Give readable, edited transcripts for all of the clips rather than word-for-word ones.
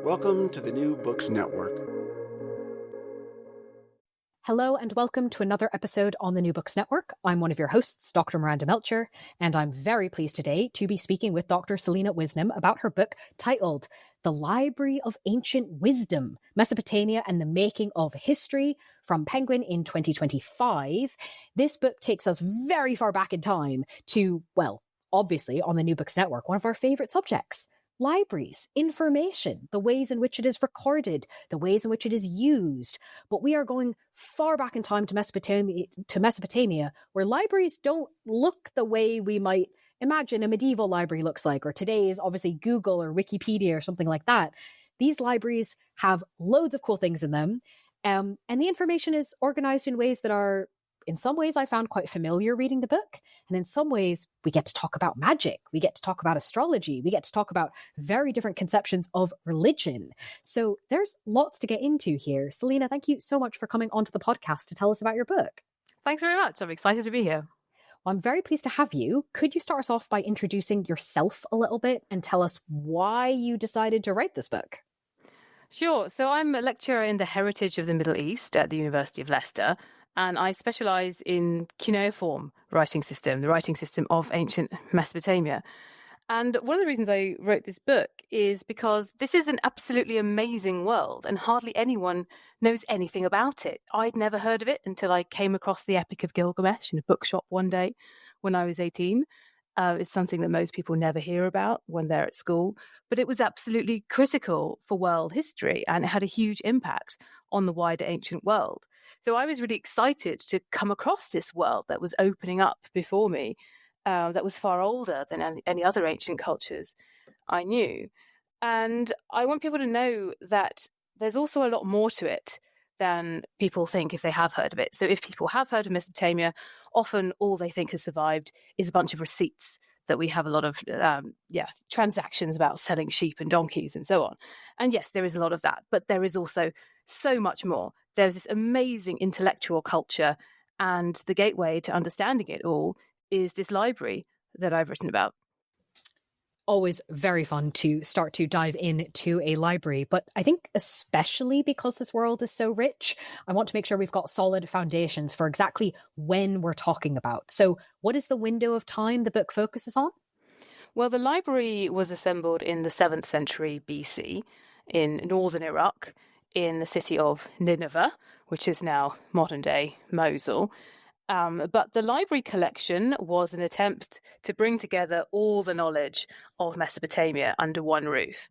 Welcome to the New Books Network. Hello and welcome to another episode on the New Books Network. I'm one of your hosts, Dr. Miranda Melcher, and I'm very pleased today to be speaking with Dr. Selena Wisnom about her book titled The Library of Ancient Wisdom, Mesopotamia and the Making of History from Penguin in 2025. This book takes us very far back in time to, well, obviously on the New Books Network, one of our favorite subjects. Libraries, information, the ways in which it is recorded, the ways in which it is used. But we are going far back in time to Mesopotamia, where libraries don't look the way we might imagine a medieval library looks like, or today's obviously Google or Wikipedia or something like that. These libraries have loads of cool things in them, and the information is organized in ways that are, in some ways, I found quite familiar reading the book. And in some ways, we get to talk about magic. We get to talk about astrology. We get to talk about very different conceptions of religion. So there's lots to get into here. Selena, thank you so much for coming onto the podcast to tell us about your book. Thanks very much. I'm excited to be here. Well, I'm very pleased to have you. Could you start us off by introducing yourself a little bit and tell us why you decided to write this book? Sure. So I'm a lecturer in the heritage of the Middle East at the University of Leicester. And I specialise in cuneiform writing system, the writing system of ancient Mesopotamia. And one of the reasons I wrote this book is because this is an absolutely amazing world and hardly anyone knows anything about it. I'd never heard of it until I came across the Epic of Gilgamesh in a bookshop one day when I was 18. It's something that most people never hear about when they're at school, but it was absolutely critical for world history and it had a huge impact on the wider ancient world. So I was really excited to come across this world that was opening up before me, that was far older than any other ancient cultures I knew. And I want people to know that there's also a lot more to it than people think if they have heard of it. So if people have heard of Mesopotamia, often all they think has survived is a bunch of receipts that we have a lot of transactions about selling sheep and donkeys and so on. And yes, there is a lot of that, but there is also so much more. There's this amazing intellectual culture, and the gateway to understanding it all is this library that I've written about. Always very fun to start to dive into a library. But I think especially because this world is so rich, I want to make sure we've got solid foundations for exactly when we're talking about. So what is the window of time the book focuses on? Well, the library was assembled in the 7th century BC in northern Iraq, in the city of Nineveh, which is now modern-day Mosul. But the library collection was an attempt to bring together all the knowledge of Mesopotamia under one roof.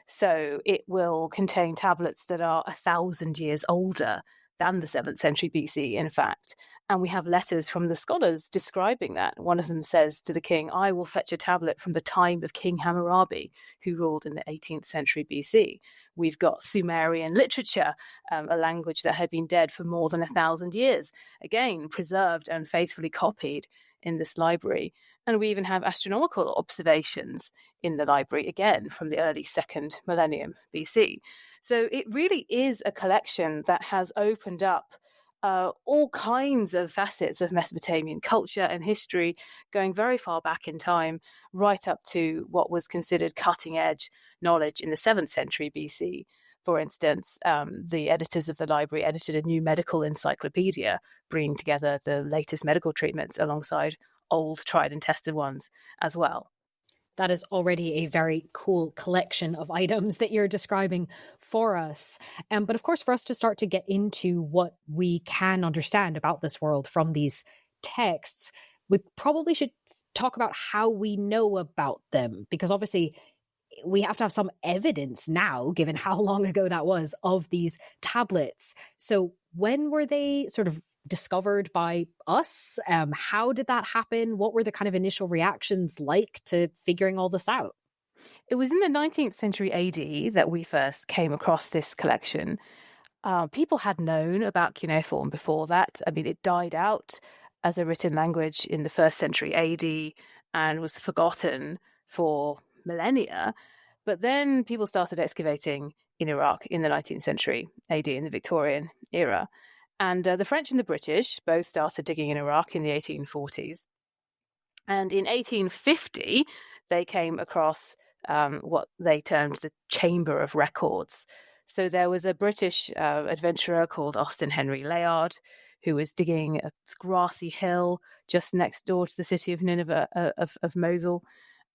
So it will contain tablets that are 1,000 years older than the 7th century BC, in fact. And we have letters from the scholars describing that. One of them says to the king, "I will fetch a tablet from the time of King Hammurabi, who ruled in the 18th century BC. We've got Sumerian literature, a language that had been dead for more than 1,000 years, again, preserved and faithfully copied in this library. And we even have astronomical observations in the library, again, from the early 2nd millennium BC. So it really is a collection that has opened up all kinds of facets of Mesopotamian culture and history, going very far back in time, right up to what was considered cutting-edge knowledge in the 7th century BC. For instance, the editors of the library edited a new medical encyclopedia, bringing together the latest medical treatments alongside old tried and tested ones as well. That is already a very cool collection of items that you're describing for us. But of course, for us to start to get into what we can understand about this world from these texts, we probably should talk about how we know about them, because obviously we have to have some evidence now, given how long ago that was, of these tablets. So when were they sort of discovered by us? How did that happen? What were the kind of initial reactions like to figuring all this out? It was in the 19th century AD that we first came across this collection. People had known about cuneiform before that. I mean, it died out as a written language in the 1st century AD and was forgotten for millennia. But then people started excavating in Iraq in the 19th century AD, in the Victorian era. And the French and the British both started digging in Iraq in the 1840s. And in 1850, they came across what they termed the Chamber of Records. So there was a British adventurer called Austin Henry Layard, who was digging a grassy hill just next door to the city of Nineveh, of Mosul.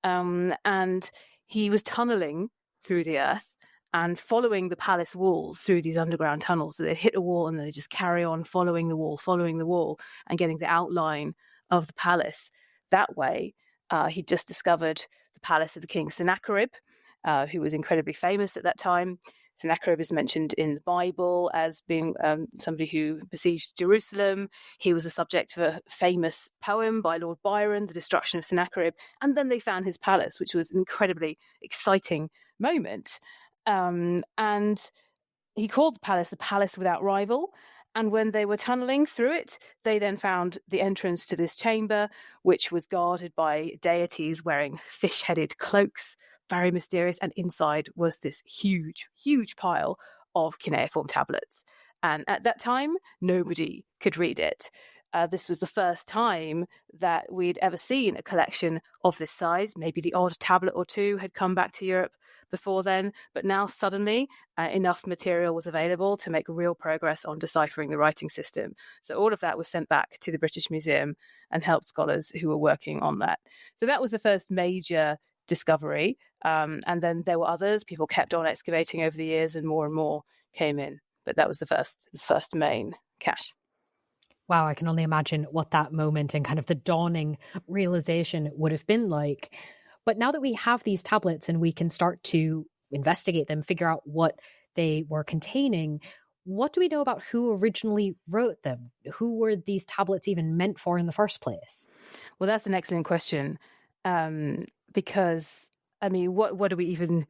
And he was tunneling through the earth and following the palace walls through these underground tunnels. So they'd hit a wall and then they just carry on following the wall, and getting the outline of the palace that way. He'd just discovered the palace of the king Sennacherib, who was incredibly famous at that time. Sennacherib is mentioned in the Bible as being somebody who besieged Jerusalem. He was the subject of a famous poem by Lord Byron, The Destruction of Sennacherib. And then they found his palace, which was an incredibly exciting moment. And he called the palace without rival. And when they were tunneling through it, they then found the entrance to this chamber, which was guarded by deities wearing fish-headed cloaks, very mysterious. And inside was this huge, huge pile of cuneiform tablets. And at that time, nobody could read it. This was the first time that we'd ever seen a collection of this size. Maybe the odd tablet or two had come back to Europe before then, but now suddenly enough material was available to make real progress on deciphering the writing system. So all of that was sent back to the British Museum and helped scholars who were working on that. So that was the first major discovery. And then there were others. People kept on excavating over the years and more came in. But that was the first main cache. Wow, I can only imagine what that moment and kind of the dawning realization would have been like. But now that we have these tablets and we can start to investigate them, figure out what they were containing, what do we know about who originally wrote them? Who were these tablets even meant for in the first place? Well, that's an excellent question. Because, I mean, what do we even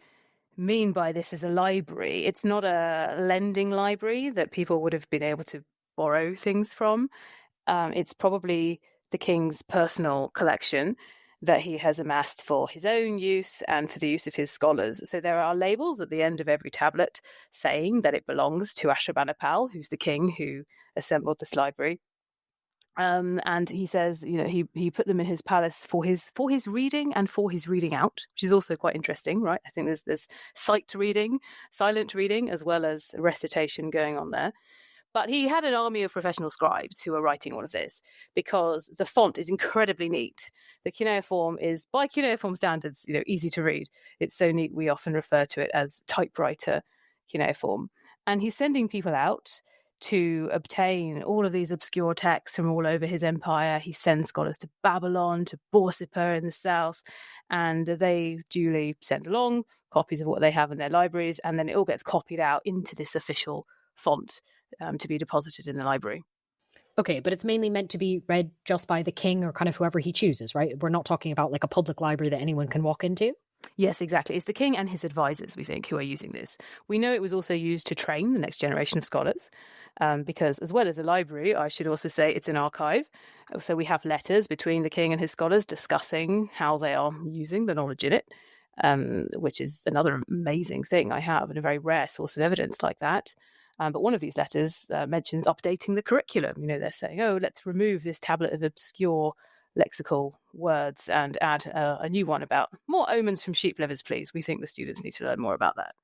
mean by this as a library? It's not a lending library that people would have been able to borrow things from. It's probably the king's personal collection that he has amassed for his own use and for the use of his scholars. So there are labels at the end of every tablet saying that it belongs to Ashurbanipal, who's the king who assembled this library. And he says, he put them in his palace for his reading and for his reading out, which is also quite interesting, right? I think there's silent reading, as well as recitation going on there. But he had an army of professional scribes who were writing all of this because the font is incredibly neat. The cuneiform is, by cuneiform standards, easy to read. It's so neat we often refer to it as typewriter cuneiform. And he's sending people out to obtain all of these obscure texts from all over his empire. He sends scholars to Babylon, to Borsippa in the south, and they duly send along copies of what they have in their libraries, and then it all gets copied out into this official font to be deposited in the library. Okay, but it's mainly meant to be read just by the king or kind of whoever he chooses, right? We're not talking about like a public library that anyone can walk into? Yes, exactly. It's the king and his advisors, we think, who are using this. We know it was also used to train the next generation of scholars, because as well as a library, I should also say it's an archive. So we have letters between the king and his scholars discussing how they are using the knowledge in it, which is another amazing thing I have and a very rare source of evidence like that. But one of these letters mentions updating the curriculum. They're saying, let's remove this tablet of obscure lexical words and add a new one about more omens from sheep livers, please. We think the students need to learn more about that.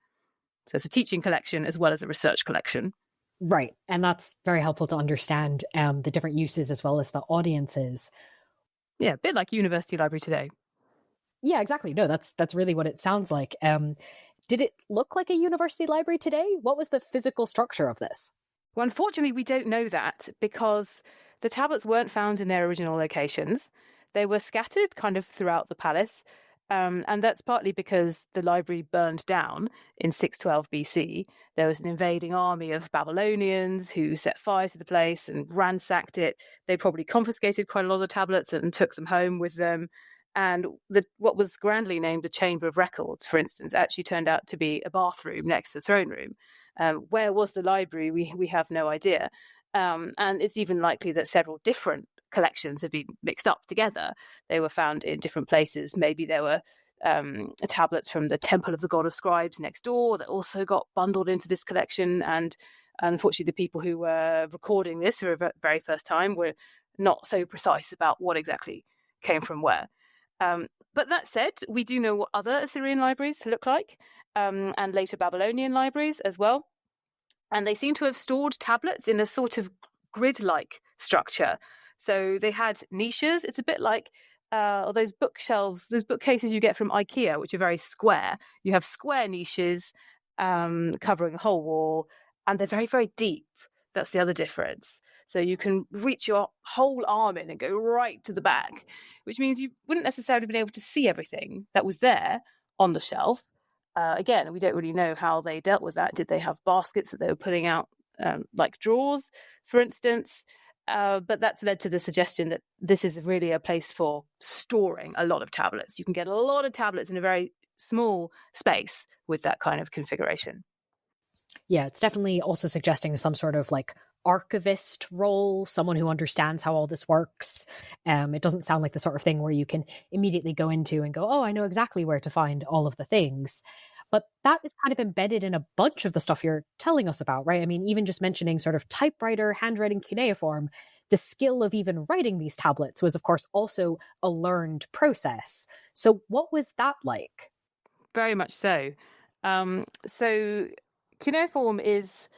So it's a teaching collection as well as a research collection. Right. And that's very helpful to understand the different uses as well as the audiences. Yeah, a bit like university library today. Yeah, exactly. No, that's really what it sounds like. Did it look like a university library today? What was the physical structure of this? Well, unfortunately, we don't know that because the tablets weren't found in their original locations. They were scattered kind of throughout the palace. And that's partly because the library burned down in 612 BC. There was an invading army of Babylonians who set fire to the place and ransacked it. They probably confiscated quite a lot of the tablets and took them home with them. And what was grandly named the Chamber of Records, for instance, actually turned out to be a bathroom next to the throne room. Where was the library? We have no idea. And it's even likely that several different collections have been mixed up together. They were found in different places. Maybe there were tablets from the Temple of the God of Scribes next door that also got bundled into this collection. And unfortunately, the people who were recording this for the very first time were not so precise about what exactly came from where. But that said, we do know what other Assyrian libraries look like, and later Babylonian libraries as well. And they seem to have stored tablets in a sort of grid-like structure. So they had niches. It's a bit like those bookshelves, those bookcases you get from IKEA, which are very square. You have square niches covering the whole wall, and they're very, very deep. That's the other difference. So you can reach your whole arm in and go right to the back, which means you wouldn't necessarily been able to see everything that was there on the shelf. Again, we don't really know how they dealt with that. Did they have baskets that they were putting out, like drawers, for instance? But that's led to the suggestion that this is really a place for storing a lot of tablets. You can get a lot of tablets in a very small space with that kind of configuration. Yeah, it's definitely also suggesting some sort of like archivist role, someone who understands how all this works. It doesn't sound like the sort of thing where you can immediately go into and go, oh, I know exactly where to find all of the things. But that is kind of embedded in a bunch of the stuff you're telling us about, right? I mean, even just mentioning sort of typewriter, handwriting, cuneiform, the skill of even writing these tablets was, of course, also a learned process. So what was that like? Very much so. So cuneiform is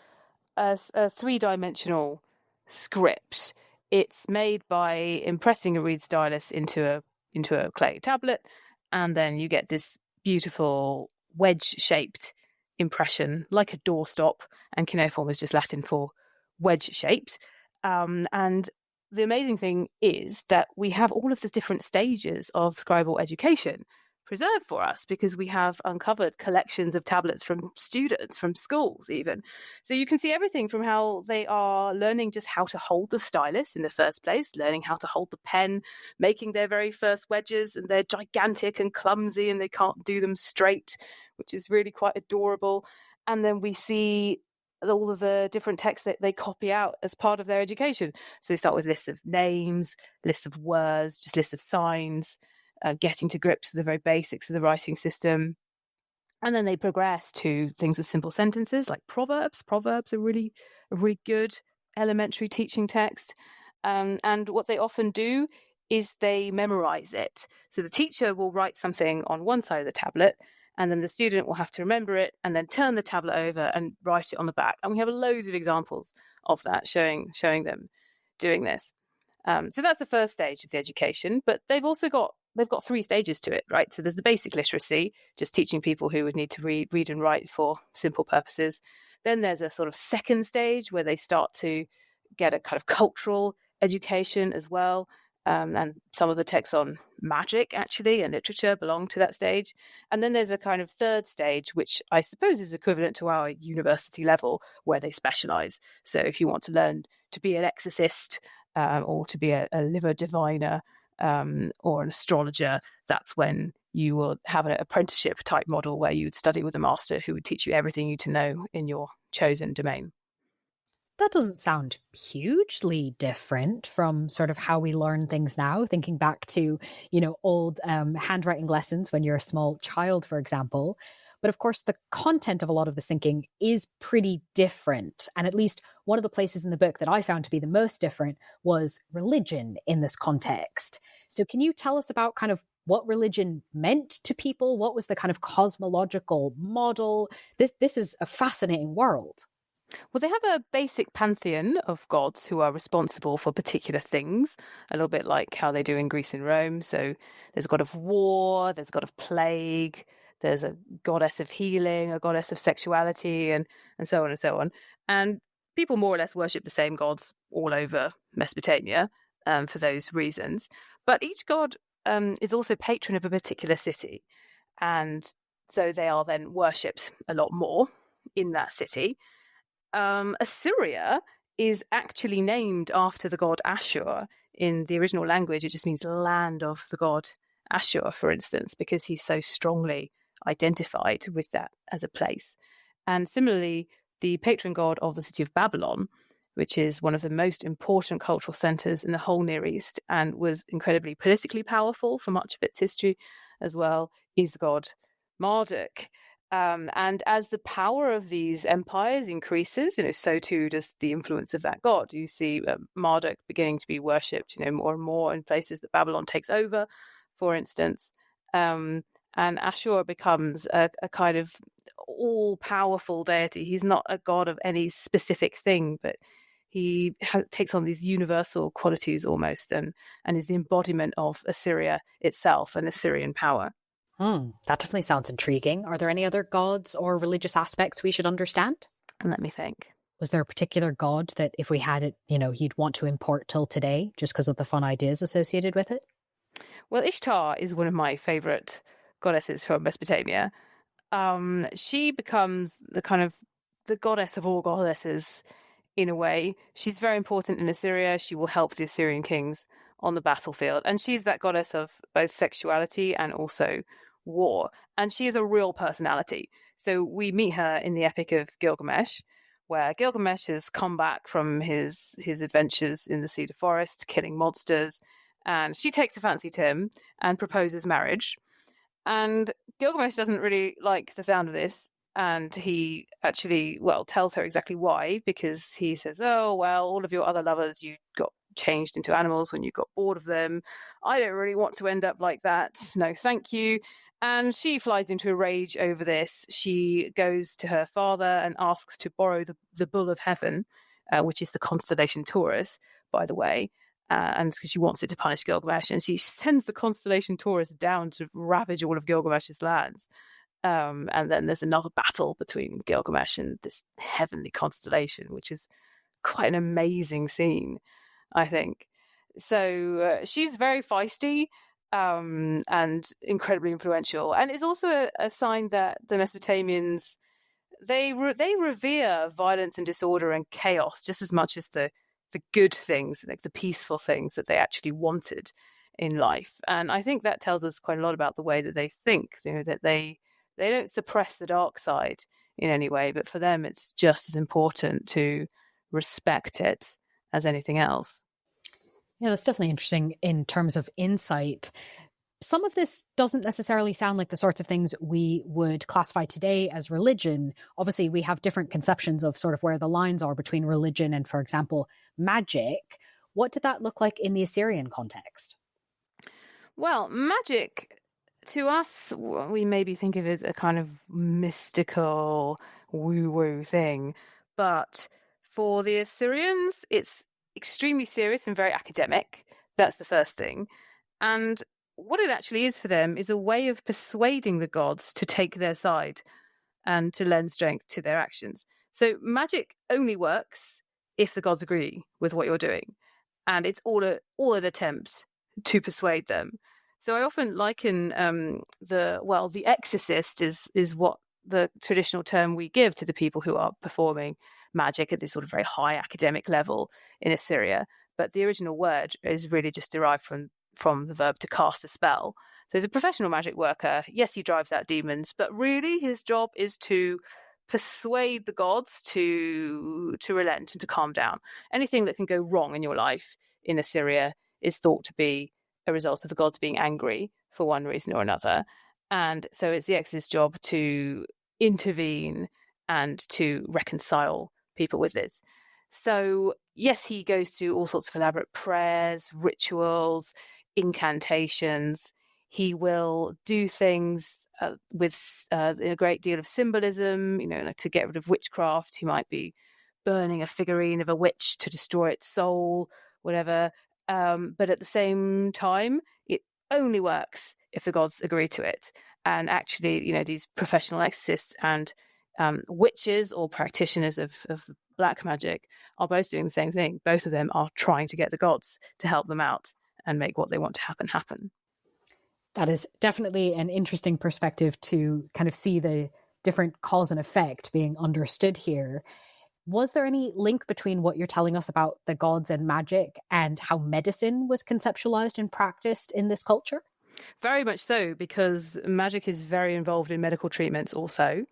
a three-dimensional script. It's made by impressing a reed stylus into a clay tablet, and then you get this beautiful wedge-shaped impression, like a doorstop. And cuneiform is just Latin for wedge-shaped. And the amazing thing is that we have all of the different stages of scribal education preserved for us, because we have uncovered collections of tablets from students, from schools even. So you can see everything from how they are learning just how to hold the stylus in the first place, learning how to hold the pen, making their very first wedges, and they're gigantic and clumsy and they can't do them straight, which is really quite adorable. And then we see all of the different texts that they copy out as part of their education. So they start with lists of names, lists of words, just lists of signs, getting to grips with the very basics of the writing system. And then they progress to things with simple sentences like proverbs. Proverbs are a really good elementary teaching text. And what they often do is they memorize it. So the teacher will write something on one side of the tablet, and then the student will have to remember it and then turn the tablet over and write it on the back. And we have loads of examples of that showing them doing this. So that's the first stage of the education, but they've got three stages to it, right? So there's the basic literacy, just teaching people who would need to read and write for simple purposes. Then there's a sort of second stage where they start to get a kind of cultural education as well. And some of the texts on magic, actually, and literature belong to that stage. And then there's a kind of third stage, which I suppose is equivalent to our university level, where they specialize. So if you want to learn to be an exorcist or to be a liver diviner or an astrologer, that's when you will have an apprenticeship type model where you'd study with a master who would teach you everything you need to know in your chosen domain. That doesn't sound hugely different from sort of how we learn things now, thinking back to, old handwriting lessons when you're a small child, for example. But of course, the content of a lot of this thinking is pretty different. And at least one of the places in the book that I found to be the most different was religion in this context. So can you tell us about kind of what religion meant to people? What was the kind of cosmological model? This is a fascinating world. Well, they have a basic pantheon of gods who are responsible for particular things, a little bit like how they do in Greece and Rome. So there's a god of war, there's a god of plague, there's a goddess of healing, a goddess of sexuality, and so on and so on. And people more or less worship the same gods all over Mesopotamia for those reasons. But each god is also patron of a particular city. And so they are then worshipped a lot more in that city. Assyria is actually named after the god Ashur. In the original language, it just means land of the god Ashur, for instance, because he's so strongly identified with that as a place. And similarly, the patron god of the city of Babylon, which is one of the most important cultural centers in the whole Near East and was incredibly politically powerful for much of its history as well, is the god Marduk. And as the power of these empires increases, so too does the influence of that god. You see Marduk beginning to be worshipped, more and more in places that Babylon takes over, for instance. And Ashur becomes a kind of all-powerful deity. He's not a god of any specific thing, but he takes on these universal qualities almost, and is the embodiment of Assyria itself and Assyrian power. That definitely sounds intriguing. Are there any other gods or religious aspects we should understand? And let me think. Was there a particular god that if we had it, you'd want to import till today just because of the fun ideas associated with it? Well, Ishtar is one of my favorite goddesses from Mesopotamia. She becomes the goddess of all goddesses in a way. She's very important in Assyria. She will help the Assyrian kings on the battlefield. And she's that goddess of both sexuality and also war. And she is a real personality. So we meet her in the Epic of Gilgamesh, where Gilgamesh has come back from his adventures in the cedar forest, killing monsters. And she takes a fancy to him and proposes marriage. And Gilgamesh doesn't really like the sound of this. And he actually, tells her exactly why, because he says, oh, well, all of your other lovers, you got changed into animals when you got bored of them. I don't really want to end up like that. No, thank you. And she flies into a rage over this. She goes to her father and asks to borrow the bull of heaven, which is the constellation Taurus, by the way. And because she wants it to punish Gilgamesh. And she sends the constellation Taurus down to ravage all of Gilgamesh's lands. And then there's another battle between Gilgamesh and this heavenly constellation, which is quite an amazing scene, I think. So she's very feisty and incredibly influential. And it's also a sign that the Mesopotamians, they revere violence and disorder and chaos just as much as the good things, like the peaceful things that they actually wanted in life. And I think that tells us quite a lot about the way that they think, that they don't suppress the dark side in any way, but for them, it's just as important to respect it as anything else. Yeah, that's definitely interesting in terms of insight. Some of this doesn't necessarily sound like the sorts of things we would classify today as religion. Obviously, we have different conceptions of sort of where the lines are between religion and, for example, magic. What did that look like in the Assyrian context? Well, magic, to us, we maybe think of it as a kind of mystical woo-woo thing. But for the Assyrians, it's extremely serious and very academic. That's the first thing. And what it actually is for them is a way of persuading the gods to take their side and to lend strength to their actions. So magic only works if the gods agree with what you're doing. And it's all an attempt to persuade them. So I often liken the exorcist is what the traditional term we give to the people who are performing magic at this sort of very high academic level in Assyria. But the original word is really just derived from the verb to cast a spell. So he's a professional magic worker. Yes, he drives out demons, but really his job is to persuade the gods to relent and to calm down. Anything that can go wrong in your life in Assyria is thought to be a result of the gods being angry for one reason or another. And so it's the ex's job to intervene and to reconcile people with this. So yes, he goes through all sorts of elaborate prayers, rituals, incantations. He will do things with a great deal of symbolism, like to get rid of witchcraft. He might be burning a figurine of a witch to destroy its soul, whatever. But at the same time, it only works if the gods agree to it. And actually, these professional exorcists and witches or practitioners of black magic are both doing the same thing. Both of them are trying to get the gods to help them out and make what they want to happen. That is definitely an interesting perspective to kind of see the different cause and effect being understood here. Was there any link between what you're telling us about the gods and magic and how medicine was conceptualized and practiced in this culture? Very much so, because magic is very involved in medical treatments also.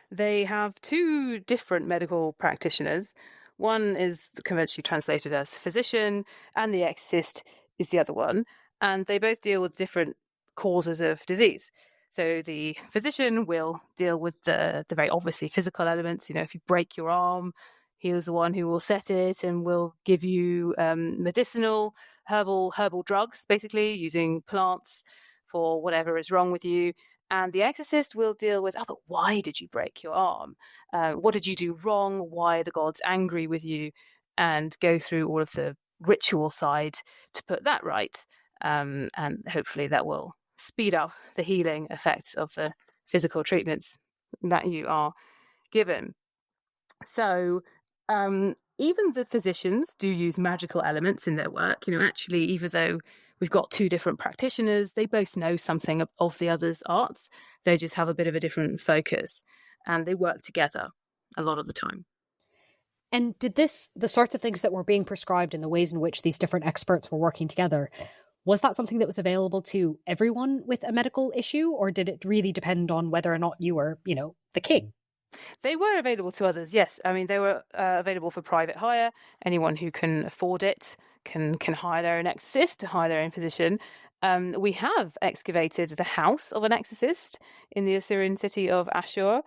They have two different medical practitioners. One is conventionally translated as physician, and the exorcist is the other one. And they both deal with different causes of disease. So the physician will deal with the very obviously physical elements. If you break your arm, he is the one who will set it and will give you medicinal herbal drugs, basically using plants. for whatever is wrong with you. And the exorcist will deal with, but why did you break your arm? What did you do wrong? Why are the gods angry with you? And go through all of the ritual side to put that right. And hopefully that will speed up the healing effects of the physical treatments that you are given. So even the physicians do use magical elements in their work. Actually, even though we've got two different practitioners, they both know something of the other's arts. They just have a bit of a different focus, and they work together a lot of the time. And did the sorts of things that were being prescribed and the ways in which these different experts were working together, was that something that was available to everyone with a medical issue, or did it really depend on whether or not you were, the king? They were available to others, yes. I mean, they were available for private hire. Anyone who can afford it can hire their own exorcist, hire their own physician. We have excavated the house of an exorcist in the Assyrian city of Ashur,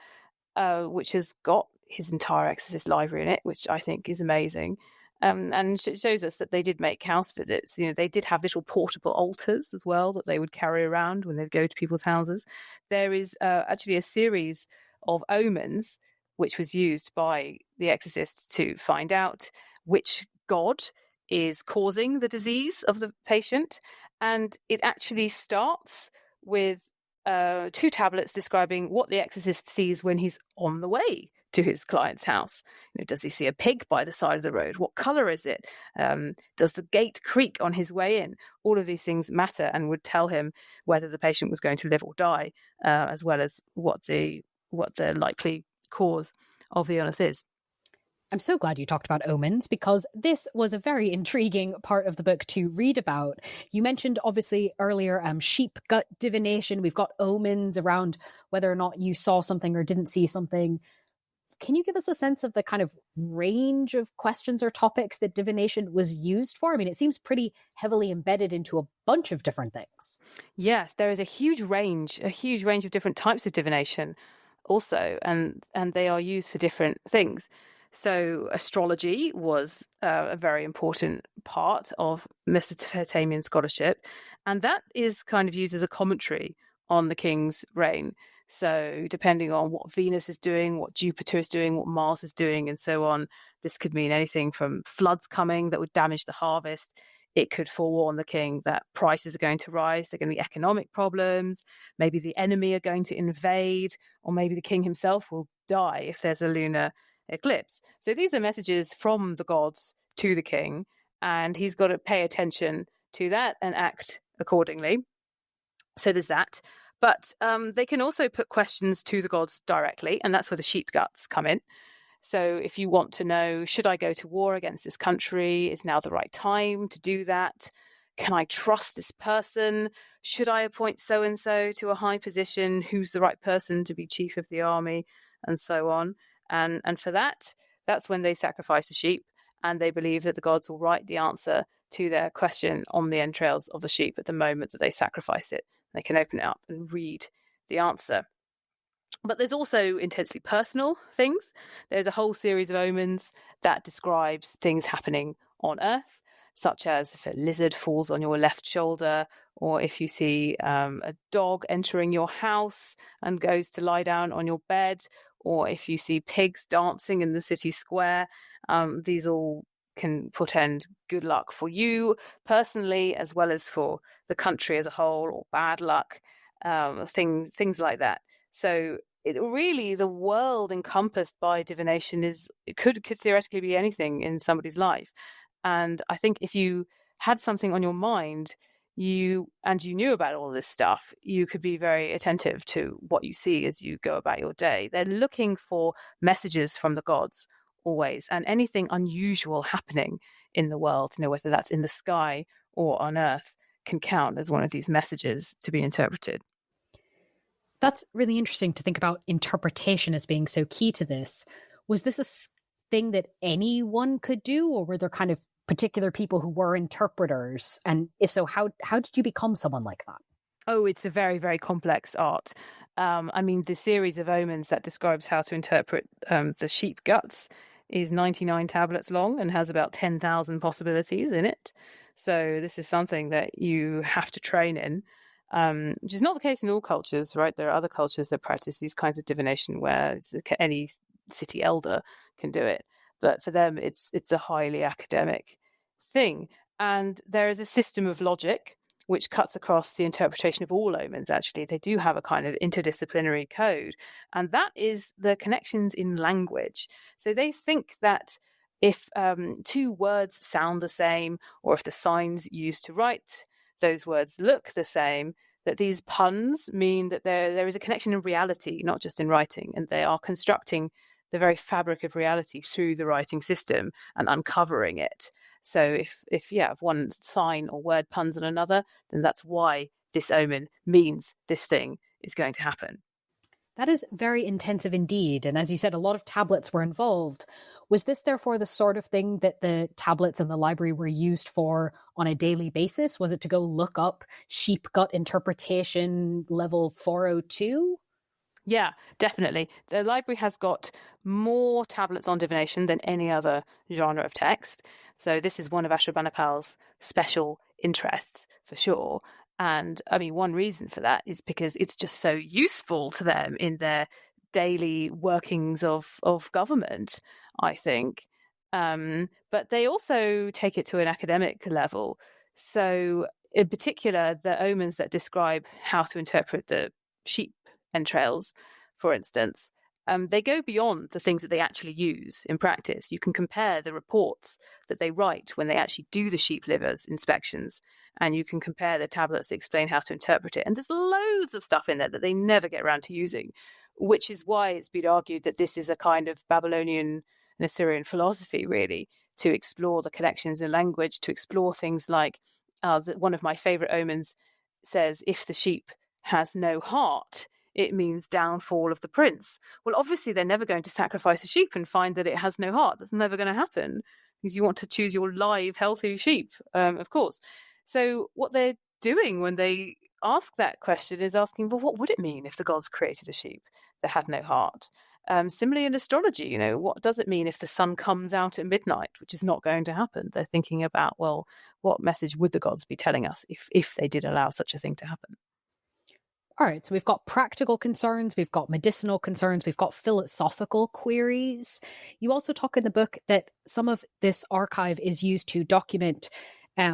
which has got his entire exorcist library in it, which I think is amazing. And it shows us that they did make house visits. They did have little portable altars as well that they would carry around when they'd go to people's houses. There is actually a series of omens which was used by the exorcist to find out which god is causing the disease of the patient. And it actually starts with 2 tablets describing what the exorcist sees when he's on the way to his client's house. Does he see a pig by the side of the road? What color is it? Does the gate creak on his way in? All of these things matter and would tell him whether the patient was going to live or die, as well as what the likely cause of the illness is. I'm so glad you talked about omens, because this was a very intriguing part of the book to read about. You mentioned, obviously, earlier sheep gut divination. We've got omens around whether or not you saw something or didn't see something. Can you give us a sense of the kind of range of questions or topics that divination was used for? I mean, it seems pretty heavily embedded into a bunch of different things. Yes, there is a huge range of different types of divination also, and they are used for different things. So astrology was a very important part of Mesopotamian scholarship, and that is kind of used as a commentary on the king's reign. So depending on what Venus is doing, what Jupiter is doing, what Mars is doing, and so on, this could mean anything from floods coming that would damage the harvest. It could forewarn the king that prices are going to rise, there are going to be economic problems, maybe the enemy are going to invade, or maybe the king himself will die if there's a lunar eclipse. So these are messages from the gods to the king, and he's got to pay attention to that and act accordingly. So there's that. But they can also put questions to the gods directly, and that's where the sheep guts come in. So if you want to know, should I go to war against this country? Is now the right time to do that? Can I trust this person? Should I appoint so-and-so to a high position? Who's the right person to be chief of the army? And so on. And for that's when they sacrifice a sheep, and they believe that the gods will write the answer to their question on the entrails of the sheep at the moment that they sacrifice it. They can open it up and read the answer. But there's also intensely personal things. There's a whole series of omens that describes things happening on Earth, such as if a lizard falls on your left shoulder, or if you see a dog entering your house and goes to lie down on your bed, or if you see pigs dancing in the city square. These all can portend good luck for you personally, as well as for the country as a whole, or bad luck, things like that. So the world encompassed by divination could theoretically be anything in somebody's life. And I think if you had something on your mind, you knew about all this stuff, you could be very attentive to what you see as you go about your day. They're looking for messages from the gods always, and anything unusual happening in the world, whether that's in the sky or on Earth, can count as one of these messages to be interpreted. That's really interesting to think about interpretation as being so key to this. Was this a thing that anyone could do, or were there kind of particular people who were interpreters? And if so, how did you become someone like that? Oh, it's a very, very complex art. The series of omens that describes how to interpret the sheep guts is 99 tablets long and has about 10,000 possibilities in it. So this is something that you have to train in. which is not the case in all cultures, right? There are other cultures that practice these kinds of divination where any city elder can do it. But for them, it's a highly academic thing. And there is a system of logic which cuts across the interpretation of all omens, actually. They do have a kind of interdisciplinary code. And that is the connections in language. So they think that if two words sound the same, or if the signs used to write those words look the same, that these puns mean that there is a connection in reality, not just in writing, and they are constructing the very fabric of reality through the writing system and uncovering it. So if one sign or word puns on another, then that's why this omen means this thing is going to happen. That is very intensive indeed. And as you said, a lot of tablets were involved. Was this therefore the sort of thing that the tablets in the library were used for on a daily basis? Was it to go look up sheep gut interpretation level 402? Yeah, definitely. The library has got more tablets on divination than any other genre of text. So this is one of Ashurbanipal's special interests, for sure. And I mean, one reason for that is because it's just so useful to them in their daily workings of government, I think. But they also take it to an academic level. So in particular, the omens that describe how to interpret the sheep entrails, for instance, they go beyond the things that they actually use in practice. You can compare the reports that they write when they actually do the sheep livers inspections, and you can compare the tablets that explain how to interpret it. And there's loads of stuff in there that they never get around to using, which is why it's been argued that this is a kind of Babylonian and Assyrian philosophy, really, to explore the connections in language, to explore things like one of my favorite omens says, if the sheep has no heart, it means downfall of the prince. Well, obviously, they're never going to sacrifice a sheep and find that it has no heart. That's never going to happen, because you want to choose your live, healthy sheep, of course. So what they're doing when they ask that question is asking, well, what would it mean if the gods created a sheep that had no heart? Similarly, in astrology, what does it mean if the sun comes out at midnight, which is not going to happen? They're thinking about, well, what message would the gods be telling us if they did allow such a thing to happen? All right, so we've got practical concerns, we've got medicinal concerns, we've got philosophical queries. You also talk in the book that some of this archive is used to document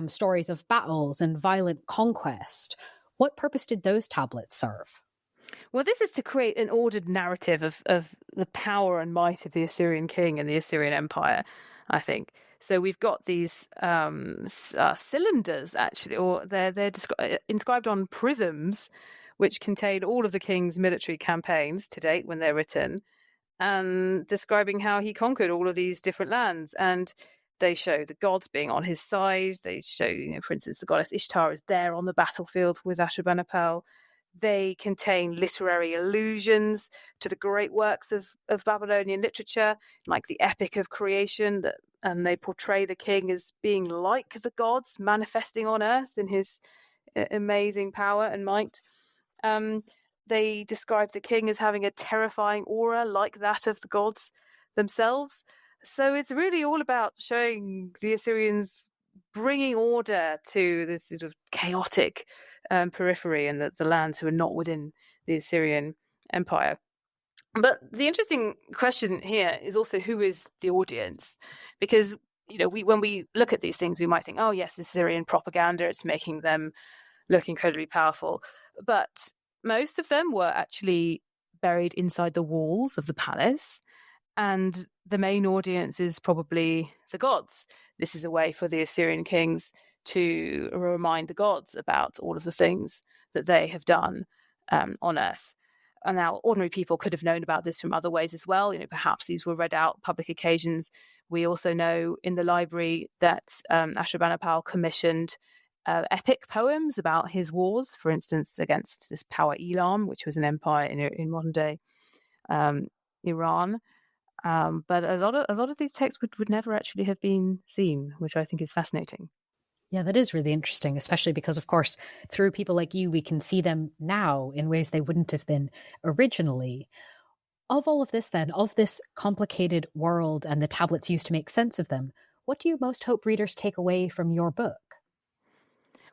stories of battles and violent conquest. What purpose did those tablets serve? Well, this is to create an ordered narrative of the power and might of the Assyrian king and the Assyrian Empire, I think. So we've got these cylinders, actually, or they're inscribed on prisms, which contain all of the king's military campaigns to date when they're written, and describing how he conquered all of these different lands. And they show the gods being on his side. They show, for instance, the goddess Ishtar is there on the battlefield with Ashurbanipal. They contain literary allusions to the great works of Babylonian literature, like the Epic of Creation, that they portray the king as being like the gods, manifesting on earth in his amazing power and might. They describe the king as having a terrifying aura like that of the gods themselves. So it's really all about showing the Assyrians bringing order to this sort of chaotic periphery and the lands who are not within the Assyrian Empire. But the interesting question here is also, who is the audience? Because when we look at these things, we might think, oh yes, Assyrian propaganda, it's making them look incredibly powerful. But most of them were actually buried inside the walls of the palace, and the main audience is probably the gods. This is a way for the Assyrian kings to remind the gods about all of the things that they have done on earth. And now ordinary people could have known about this from other ways as well. Perhaps these were read out public occasions. We also know in the library that Ashurbanipal commissioned epic poems about his wars, for instance, against this power Elam, which was an empire in modern day Iran. But a lot of these texts would never actually have been seen, which I think is fascinating. Yeah, that is really interesting, especially because, of course, through people like you, we can see them now in ways they wouldn't have been originally. Of all of this, then, of this complicated world and the tablets used to make sense of them, what do you most hope readers take away from your book?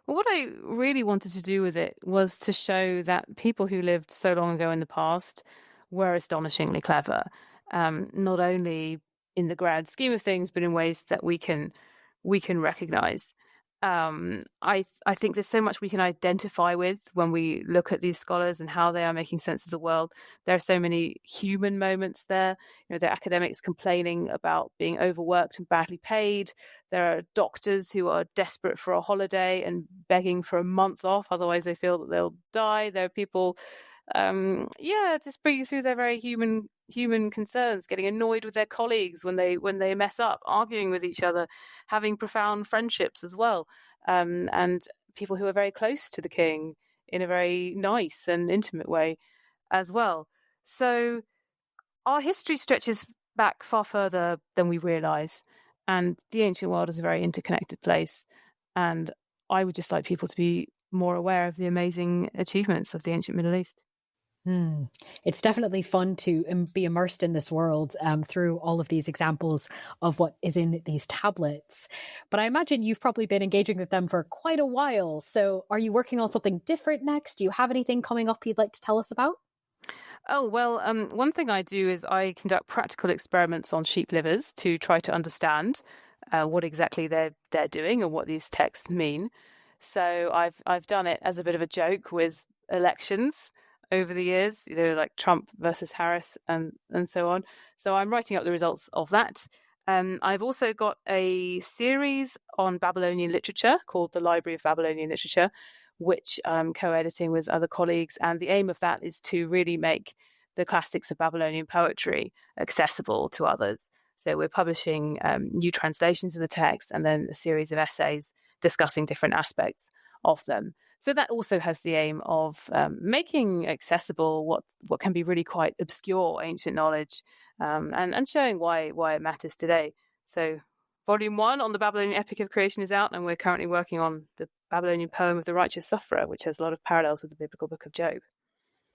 Well, what I really wanted to do with it was to show that people who lived so long ago in the past were astonishingly clever, not only in the grand scheme of things, but in ways that we can recognize. I think there's so much we can identify with when we look at these scholars and how they are making sense of the world. There are so many human moments there. There are academics complaining about being overworked and badly paid. There are doctors who are desperate for a holiday and begging for a month off, otherwise they feel that they'll die. There are people, just bringing through their very human concerns, getting annoyed with their colleagues when they mess up, arguing with each other, having profound friendships as well, and people who are very close to the king in a very nice and intimate way as well. So our history stretches back far further than we realize, and the ancient world is a very interconnected place. And I would just like people to be more aware of the amazing achievements of the ancient Middle East. It's definitely fun to be immersed in this world through all of these examples of what is in these tablets. But I imagine you've probably been engaging with them for quite a while. So are you working on something different next? Do you have anything coming up you'd like to tell us about? Oh, well, one thing I do is I conduct practical experiments on sheep livers to try to understand what exactly they're doing and what these texts mean. So I've done it as a bit of a joke with elections over the years, like Trump versus Harris and so on. So I'm writing up the results of that. I've also got a series on Babylonian literature called The Library of Babylonian Literature, which I'm co-editing with other colleagues. And the aim of that is to really make the classics of Babylonian poetry accessible to others. So we're publishing new translations of the text and then a series of essays discussing different aspects of them. So that also has the aim of making accessible what can be really quite obscure ancient knowledge, and showing why it matters today. So Volume 1 on the Babylonian Epic of Creation is out, and we're currently working on the Babylonian poem of the righteous sufferer, which has a lot of parallels with the biblical book of Job.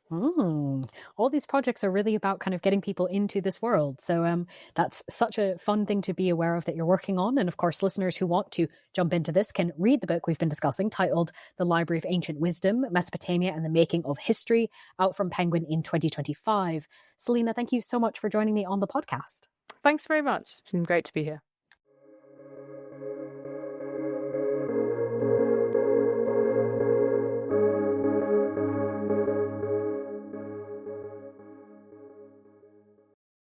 All these projects are really about kind of getting people into this world. So that's such a fun thing to be aware of that you're working on. And of course, listeners who want to jump into this can read the book we've been discussing titled The Library of Ancient Wisdom, Mesopotamia and the Making of History, out from Penguin in 2025. Selena, thank you so much for joining me on the podcast. Thanks very much. It's been great to be here.